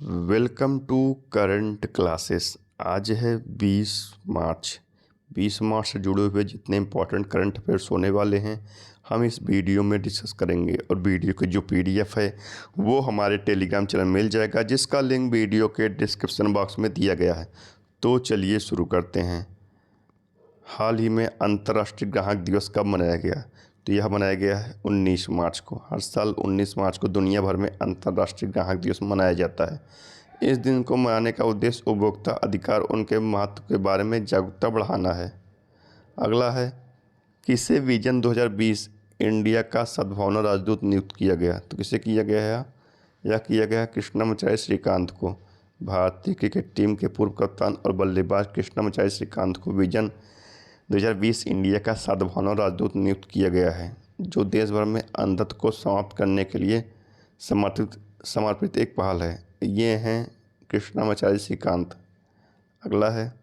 Welcome to current classes. आज है 20 मार्च। 20 मार्च से जुड़े हुए जितने इम्पोर्टेंट करंट अफेयर्स होने वाले हैं हम इस वीडियो में डिस्कस करेंगे। और वीडियो की जो पीडीएफ है वो हमारे टेलीग्राम चैनल में मिल जाएगा, जिसका लिंक वीडियो के डिस्क्रिप्शन बॉक्स में दिया गया है। तो चलिए शुरू करते हैं। हाल ही में अंतर्राष्ट्रीय ग्राहक दिवस कब मनाया गया? तो यह मनाया गया है 19 मार्च को। हर साल 19 मार्च को दुनिया भर में अंतर्राष्ट्रीय ग्राहक दिवस मनाया जाता है। इस दिन को मनाने का उद्देश्य उपभोक्ता अधिकार उनके महत्व के बारे में जागरूकता बढ़ाना है। अगला है, किसे विजन 2020 इंडिया का सद्भावना राजदूत नियुक्त किया गया? तो किसे किया गया है? यह किया गया कृष्णमचारी श्रीकांत को। भारतीय क्रिकेट टीम के पूर्व कप्तान और बल्लेबाज कृष्णमचारी श्रीकांत को विजन 2020 इंडिया का सद्भावना राजदूत नियुक्त किया गया है, जो देश भर में अंधत्व को समाप्त करने के लिए समर्पित एक पहल है। ये हैं कृष्णमचारी श्रीकांत। अगला है,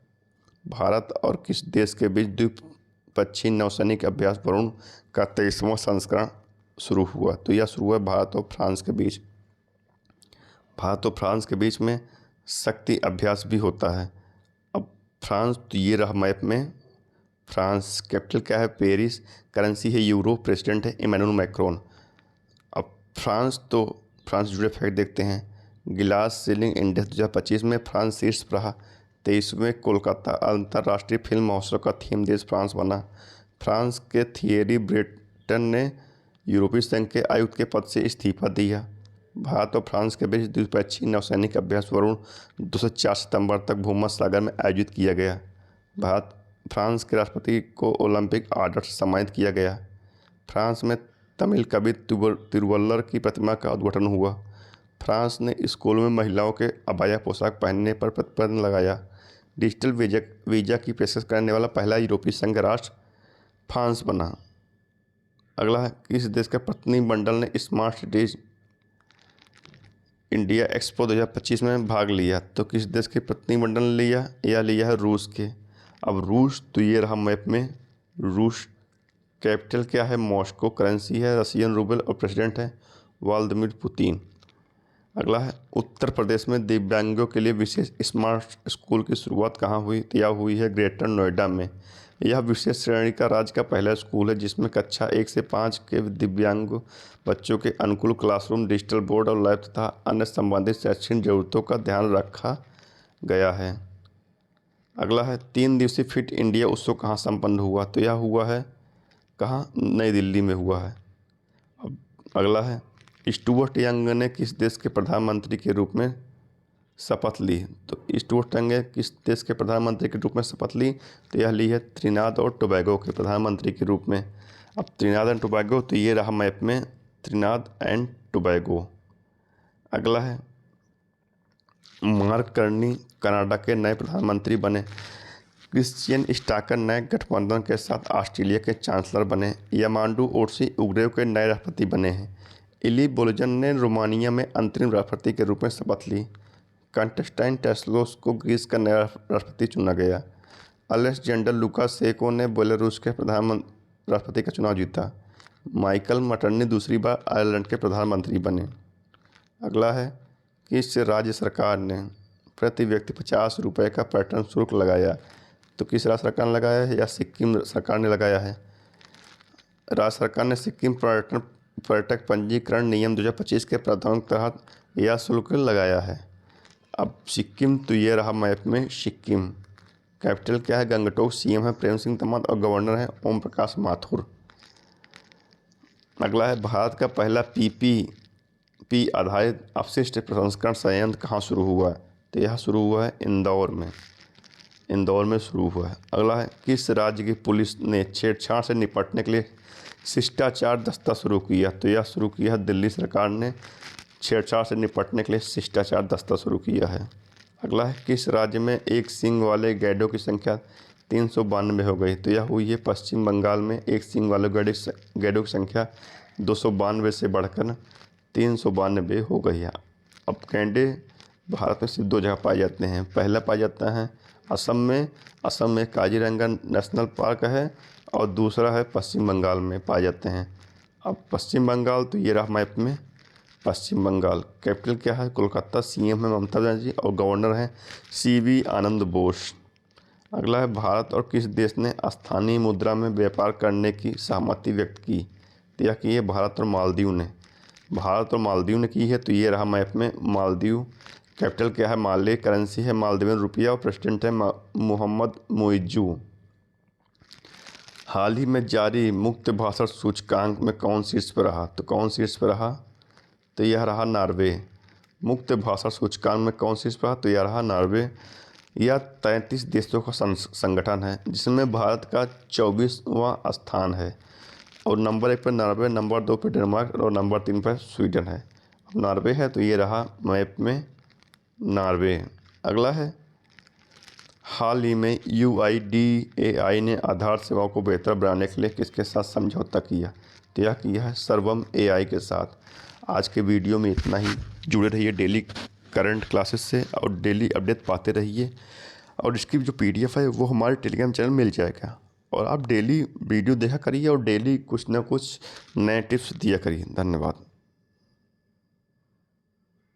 भारत और किस देश के बीच द्विपक्षीय नौसैनिक अभ्यास वरुण का 23वां संस्करण शुरू हुआ? तो यह शुरू हुआ भारत और फ्रांस के बीच। भारत और फ्रांस के बीच में शक्ति अभ्यास भी होता है। अब फ्रांस, तो ये रहा मैप में। फ्रांस कैपिटल क्या है? पेरिस। करेंसी है यूरो। प्रेसिडेंट है इमैनुअल मैक्रोन। अब फ्रांस से जुड़े फैक्ट देखते हैं। गिलास सीलिंग इंडेक्स 2025 में फ्रांस शीर्ष पर रहा। 23वें कोलकाता अंतर्राष्ट्रीय फिल्म महोत्सव का थीम देश फ्रांस बना। फ्रांस के थियरी ब्रेटन ने यूरोपीय संघ के आयुक्त के पद से इस्तीफा दिया। भारत और फ्रांस के बीच द्विपक्षीय नौसैनिक अभ्यास वरुण 2 से 4 सितंबर तक भूमध्य सागर में आयोजित किया गया। फ्रांस के राष्ट्रपति को ओलंपिक आर्डर से सम्मानित किया गया। फ्रांस में तमिल कवि तिरुवल्लर की प्रतिमा का उद्घाटन हुआ। फ्रांस ने स्कूल में महिलाओं के अबाया पोशाक पहनने पर प्रतिबंध लगाया। डिजिटल वीजा की पेशकश करने वाला पहला यूरोपीय संघ राष्ट्र फ्रांस बना। अगला है, किस देश का प्रतिनिधिमंडल ने स्मार्ट सिटीज इंडिया एक्सपो 2025 में भाग लिया? तो किस देश के प्रतिनिधिमंडल ने लिया? यह लिया है रूस के। अब रूस, तो ये रहा मैप में। रूस कैपिटल क्या है? मॉस्को। करेंसी है रशियन रूबल और प्रेसिडेंट है व्लादिमीर पुतिन। अगला है, उत्तर प्रदेश में दिव्यांगों के लिए विशेष स्मार्ट स्कूल की शुरुआत कहाँ हुई? तो यह हुई है ग्रेटर नोएडा में। यह विशेष श्रेणी का राज्य का पहला स्कूल है जिसमें कक्षा 1 से 5 के दिव्यांग बच्चों के अनुकूल क्लासरूम, डिजिटल बोर्ड और लैब तथा अन्य संबंधित शैक्षणिक जरूरतों का ध्यान रखा गया है। अगला है, 3 दिवसीय फिट इंडिया उत्सव कहाँ संपन्न हुआ? तो यह हुआ है कहाँ? नई दिल्ली में हुआ है। अब अगला है, स्टुअर्ट यंग ने किस देश के प्रधानमंत्री के रूप में शपथ ली? तो स्टुअर्ट यंग किस देश के प्रधानमंत्री के रूप में शपथ ली? तो यह ली है त्रिनाद और टोबैगो के प्रधानमंत्री के रूप में। अब त्रिनाद एंड टोबैगो, तो ये रहा मैप में त्रिनाद एंड टोबैगो। अगला है, मार्क कार्नी कनाडा के नए प्रधानमंत्री बने। क्रिश्चियन स्टाकर नए गठबंधन के साथ ऑस्ट्रेलिया के चांसलर बने। यामांडू ओर्सी उग्रेव के नए राष्ट्रपति बने हैं। इली बोल्जन ने रोमानिया में अंतरिम राष्ट्रपति के रूप में शपथ ली। कंस्टेंटाइन टेस्लोस को ग्रीस का नया राष्ट्रपति चुना गया। अलेक्जेंडर लुकाशेंको ने बेलारूस के राष्ट्रपति का चुनाव जीता। माइकल मटर्नी दूसरी बार आयरलैंड के प्रधानमंत्री बने। अगला है, किस राज्य सरकार ने प्रति व्यक्ति 50 रुपये का पर्यटन शुल्क लगाया? तो किस राज्य सरकार ने लगाया है? या सिक्किम सरकार ने लगाया है? राज्य सरकार ने सिक्किम पर्यटक पंजीकरण नियम 2025 के प्रावधानों के तहत यह शुल्क लगाया है। अब सिक्किम, तो ये रहा मैप में सिक्किम। कैपिटल क्या है? गंगटोक। सीएम है प्रेम सिंह तमांग और गवर्नर है ओम प्रकाश माथुर। अगला है, भारत का पहला पीपीपी आधारित अपशिष्ट प्रसंस्करण संयंत्र कहाँ शुरू हुआ है? तो यह शुरू हुआ है इंदौर में शुरू हुआ है। अगला है, किस राज्य की पुलिस ने छेड़छाड़ से निपटने के लिए शिष्टाचार दस्ता शुरू किया? तो यह शुरू किया है दिल्ली सरकार ने। छेड़छाड़ से निपटने के लिए शिष्टाचार दस्ता शुरू किया है। अगला है, किस राज्य में एक सींग वाले गैंडों की संख्या 392 हो गई? तो यह हुई है पश्चिम बंगाल में। एक सींग वाले गैंडों की संख्या 292 से बढ़कर 392 हो गई है। अब गैंडे भारत में सिर्फ 2 जगह पाए जाते हैं। पहला पाया जाता है असम में काजीरंगा नेशनल पार्क है, और दूसरा है पश्चिम बंगाल में पाए जाते हैं। अब पश्चिम बंगाल, तो ये रहा मैप में। पश्चिम बंगाल। कैपिटल क्या है? कोलकाता। सीएम है ममता बनर्जी और गवर्नर हैं सीवी आनंद बोस। अगला है, भारत और किस देश ने स्थानीय मुद्रा में व्यापार करने की सहमति व्यक्त की? तो यह की है भारत और मालदीव ने। भारत और मालदीव ने की है। तो ये रहा मैप में मालदीव। कैपिटल क्या है? माले। करेंसी है मालदीवियन रुपया और प्रेसिडेंट है मोहम्मद मुइज्जू। हाल ही में जारी मुक्त भाषण सूचकांक में कौन शीर्ष पर रहा? तो कौन शीर्ष पर रहा? तो यह रहा नॉर्वे। मुक्त भाषा सूचकांक में कौन शीर्ष पर रहा? तो यह रहा नॉर्वे। यह 33 देशों का संगठन है जिसमें भारत का 24वां स्थान है और नंबर 1 पर नॉर्वे, नंबर 2 पर डेनमार्क और नंबर 3 पर स्वीडन है। अब नॉर्वे है तो ये रहा मैप में नॉर्वे। अगला है, हाल ही में UIDAI ने आधार सेवाओं को बेहतर बनाने के लिए किसके साथ समझौता किया? तो यह किया है सर्वम AI के साथ। आज के वीडियो में इतना ही। जुड़े रहिए डेली करंट क्लासेस से और डेली अपडेट पाते रहिए। और इसकी जो PDF है वो हमारे टेलीग्राम चैनल मिल जाएगा। और आप डेली वीडियो देखा करिए और डेली कुछ ना कुछ नए टिप्स दिया करिए। धन्यवाद।